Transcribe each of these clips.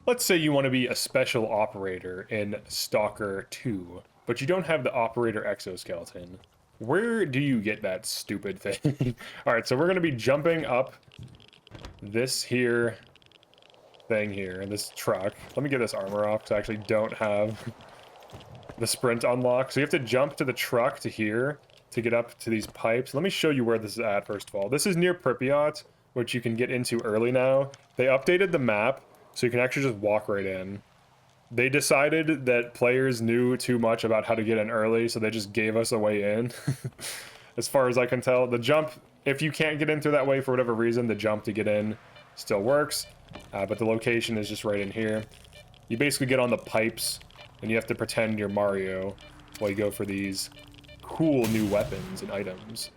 Let's say you want to be a special operator in Stalker 2, but you don't have the operator exoskeleton. Where do you get that stupid thing? Alright, so we're going to be jumping up this here thing here, this truck. Let me get this armor off, because I actually don't have the sprint unlocked. So you have to jump to the truck to here to get up to these pipes. Let me show you where this is at, first of all. This is near Pripyat, which you can get into early now. They updated the map, so you can actually just walk right in. They decided that players knew too much about how to get in early, so they just gave us a way in. As far as I can tell, the jump, if you can't get in through that way for whatever reason, the jump to get in still works. But the location is just right in here. You basically get on the pipes, and you have to pretend you're Mario while you go for these cool new weapons and items.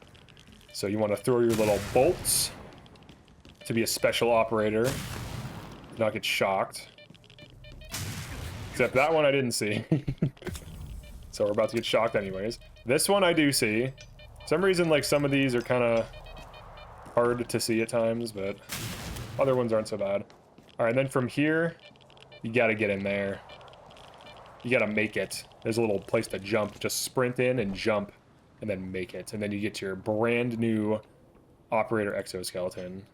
So you want to throw your little bolts to be a special operator, not get shocked. Except that one I didn't see. So we're about to get shocked anyways. This one I do see. For some reason, like, some of these are kind of hard to see at times, but other ones aren't so bad. Alright, then from here, you gotta get in there. You gotta make it. There's a little place to jump. Just sprint in and jump, and then make it. And then you get your brand new operator exoskeleton.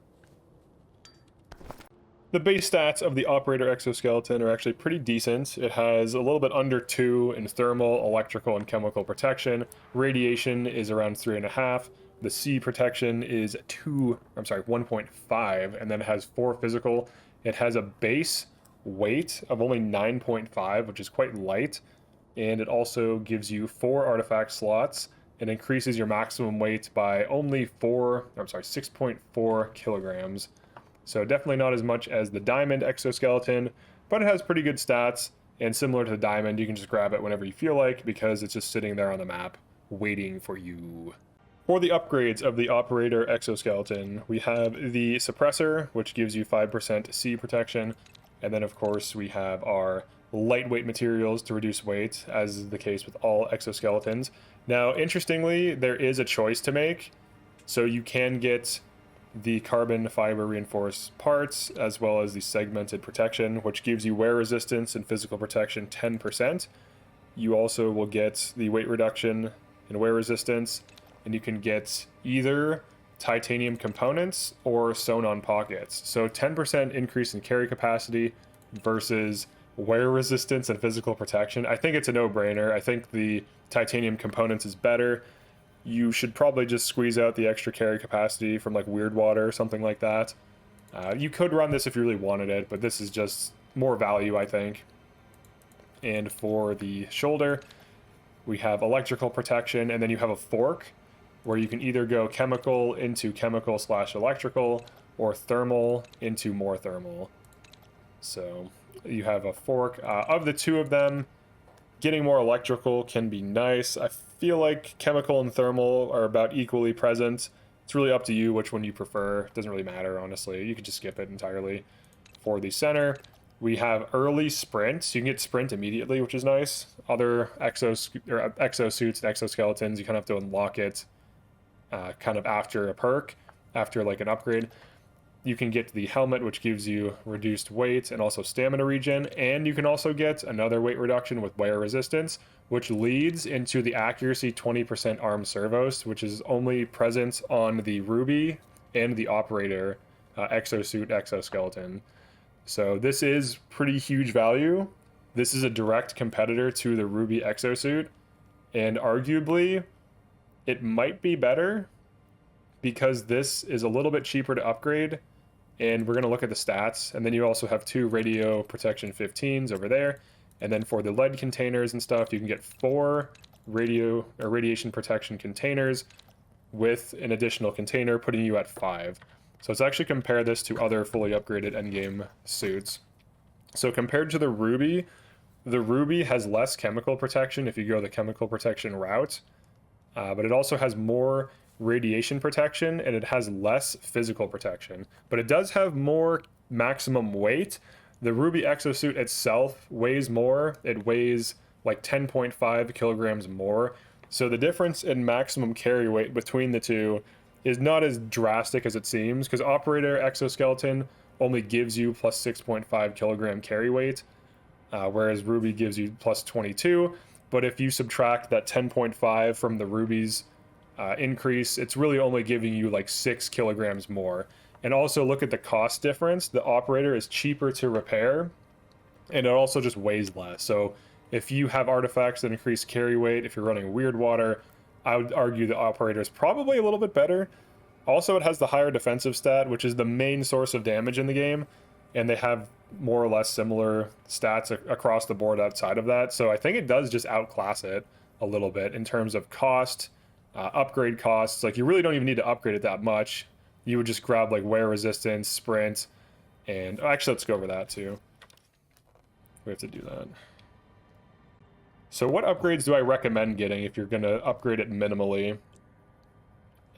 The base stats of the operator exoskeleton are actually pretty decent. It has a little bit under 2 in thermal, electrical, and chemical protection. Radiation is around 3.5. The C protection is 1.5, and then it has 4 physical. It has a base weight of only 9.5, which is quite light. And it also gives you 4 artifact slots and increases your maximum weight by only 6.4 kilograms. So definitely not as much as the Diamond exoskeleton, but it has pretty good stats, and similar to the Diamond, you can just grab it whenever you feel like, because it's just sitting there on the map, waiting for you. For the upgrades of the Operator exoskeleton, we have the Suppressor, which gives you 5% C protection, and then of course we have our lightweight materials to reduce weight, as is the case with all exoskeletons. Now, interestingly, there is a choice to make, so you can get the carbon fiber reinforced parts, as well as the segmented protection, which gives you wear resistance and physical protection 10%. You also will get the weight reduction and wear resistance, and you can get either titanium components or sewn-on pockets. So 10% increase in carry capacity versus wear resistance and physical protection. I think it's a no-brainer. I think the titanium components is better. You should probably just squeeze out the extra carry capacity from like Weird Water or something like that. You could run this if you really wanted it, but this is just more value, I think. And for the shoulder, we have electrical protection, and then you have a fork where you can either go chemical into chemical/electrical or thermal into more thermal. So you have a fork. Of the two of them, getting more electrical can be nice. I feel like chemical and thermal are about equally present. It's really up to you which one you prefer. It doesn't really matter, honestly. You could just skip it entirely. For the center, we have early sprint. So you can get sprint immediately, which is nice. Other exosuits and exoskeletons, you kind of have to unlock it kind of after a perk, after like an upgrade. You can get the helmet, which gives you reduced weight and also stamina regen, and you can also get another weight reduction with wear resistance, which leads into the accuracy 20% arm servos, which is only present on the Ruby and the Operator exosuit exoskeleton. So this is pretty huge value. This is a direct competitor to the Ruby exosuit, and arguably it might be better because this is a little bit cheaper to upgrade. And we're going to look at the stats, and then you also have 2 radio protection 15s over there. And then for the lead containers and stuff, you can get 4 radiation protection containers with an additional container, putting you at 5. So let's actually compare this to other fully upgraded endgame suits. So compared to the Ruby has less chemical protection if you go the chemical protection route, but it also has more radiation protection, and it has less physical protection, but it does have more maximum weight. The Ruby exosuit itself weighs more. It weighs like 10.5 kilograms more, so the difference in maximum carry weight between the two is not as drastic as it seems, because Operator exoskeleton only gives you plus 6.5 kilogram carry weight, whereas Ruby gives you plus 22. But if you subtract that 10.5 from the Ruby's increase, it's really only giving you like 6 kilograms more. And also look at the cost difference. The operator is cheaper to repair, and it also just weighs less. So if you have artifacts that increase carry weight, if you're running weird water, I would argue the operator is probably a little bit better. Also, it has the higher defensive stat, which is the main source of damage in the game, and they have more or less similar stats across the board outside of that. So I think it does just outclass it a little bit in terms of cost, upgrade costs. Like, you really don't even need to upgrade it that much. You would just grab like wear resistance, sprint, and actually let's go over that too. We have to do that. So what upgrades do I recommend getting if you're going to upgrade it minimally?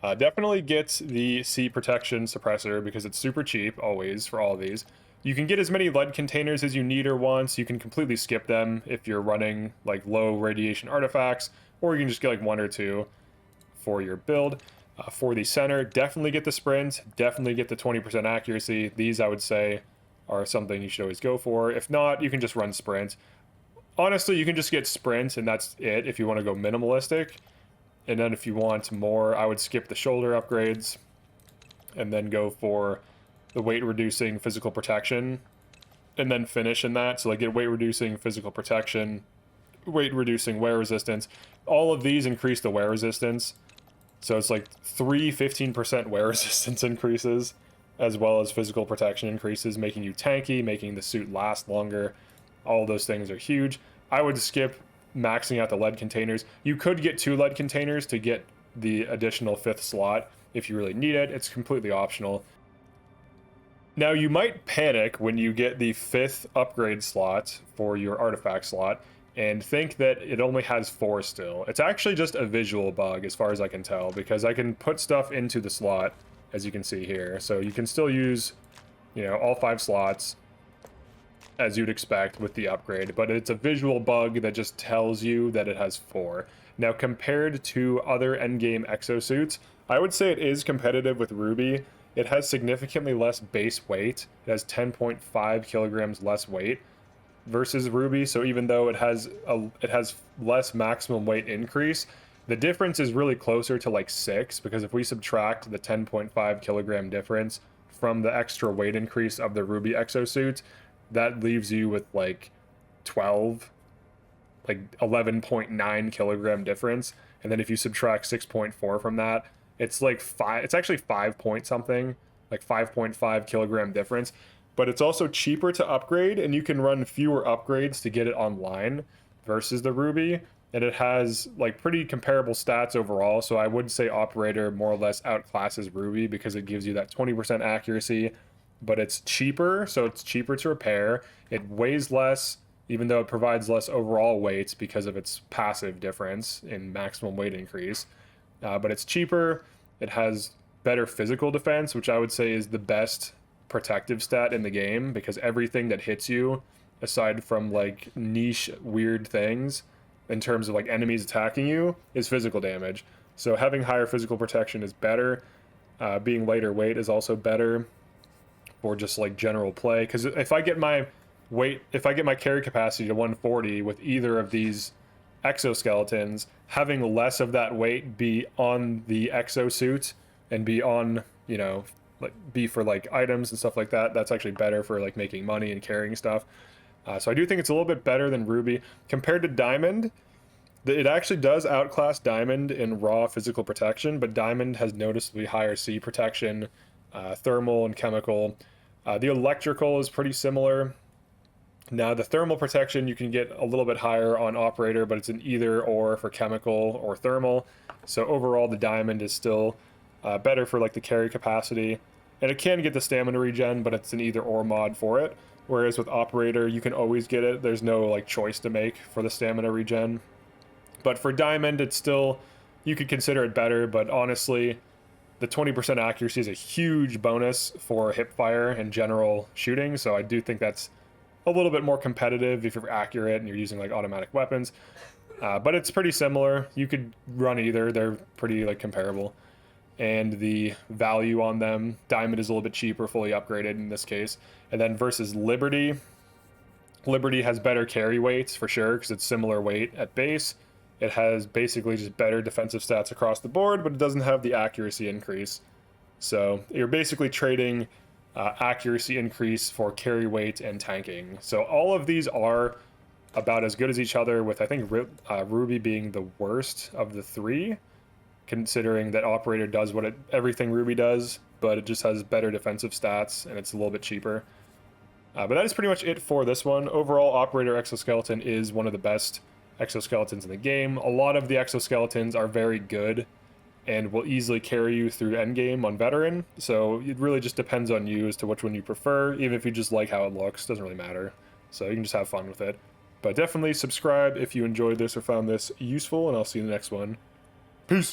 Definitely get the C protection suppressor because it's super cheap always for all of these. You can get as many lead containers as you need or want, so you can completely skip them if you're running like low radiation artifacts, or you can just get like 1 or 2 for your build. For the center, definitely get the sprint, definitely get the 20% accuracy. These, I would say, are something you should always go for. If not, you can just run sprint. Honestly, you can just get sprint, and that's it if you want to go minimalistic. And then if you want more, I would skip the shoulder upgrades and then go for the weight reducing physical protection and then finish in that. So like get weight reducing physical protection, weight reducing wear resistance. All of these increase the wear resistance. So it's like 15% wear resistance increases as well as physical protection increases, making you tanky, making the suit last longer. All of those things are huge. I would skip maxing out the lead containers. You could get 2 lead containers to get the additional 5th slot if you really need it. It's completely optional. Now, you might panic when you get the 5th upgrade slot for your artifact slot and think that it only has 4 still. It's actually just a visual bug as far as I can tell, because I can put stuff into the slot, as you can see here. So you can still use, you know, all 5 slots as you'd expect with the upgrade, but it's a visual bug that just tells you that it has 4. Now, compared to other endgame exosuits, I would say it is competitive with Ruby. It has significantly less base weight. It has 10.5 kilograms less weight versus Ruby, so even though it has less maximum weight increase, the difference is really closer to like 6, because if we subtract the 10.5 kilogram difference from the extra weight increase of the Ruby exosuit, that leaves you with like 11.9 kilogram difference. And then if you subtract 6.4 from that, it's like 5, it's actually 5 point something, like 5.5 kilogram difference. But it's also cheaper to upgrade, and you can run fewer upgrades to get it online versus the Ruby. And it has like pretty comparable stats overall. So I would say Operator more or less outclasses Ruby because it gives you that 20% accuracy, but it's cheaper, so it's cheaper to repair. It weighs less, even though it provides less overall weight because of its passive difference in maximum weight increase. But it's cheaper. It has better physical defense, which I would say is the best protective stat in the game, because everything that hits you, aside from like niche weird things in terms of like enemies attacking you, is physical damage. So having higher physical protection is better. Being lighter weight is also better for just like general play, because if I get my carry capacity to 140 with either of these exoskeletons, having less of that weight be on the exosuit and be on, you know, like be for like items and stuff like that, that's actually better for like making money and carrying stuff. So I do think it's a little bit better than Ruby compared to Diamond. It actually does outclass Diamond in raw physical protection, but Diamond has noticeably higher C protection, thermal and chemical. The electrical is pretty similar. Now, the thermal protection you can get a little bit higher on Operator, but it's an either or for chemical or thermal. So overall, the Diamond is still better for like the carry capacity, and it can get the stamina regen, but it's an either or mod for it. Whereas with Operator, you can always get it. There's no like choice to make for the stamina regen. But for Diamond, it's still, you could consider it better, but honestly, the 20% accuracy is a huge bonus for hipfire and general shooting, so I do think that's a little bit more competitive if you're accurate and you're using like automatic weapons. But it's pretty similar. You could run either. They're pretty like comparable. and the value on them. Diamond is a little bit cheaper, fully upgraded in this case. And then versus Liberty, Liberty has better carry weights for sure because it's similar weight at base. It has basically just better defensive stats across the board, but it doesn't have the accuracy increase. So you're basically trading accuracy increase for carry weight and tanking. So all of these are about as good as each other, with I think Ruby being the worst of the three, considering that Operator does everything Ruby does, but it just has better defensive stats and it's a little bit cheaper. But that is pretty much it for this one. Overall, Operator Exoskeleton is one of the best exoskeletons in the game. A lot of the exoskeletons are very good and will easily carry you through endgame on Veteran, so it really just depends on you as to which one you prefer. Even if you just like how it looks, doesn't really matter. So you can just have fun with it. But definitely subscribe if you enjoyed this or found this useful, and I'll see you in the next one. Peace!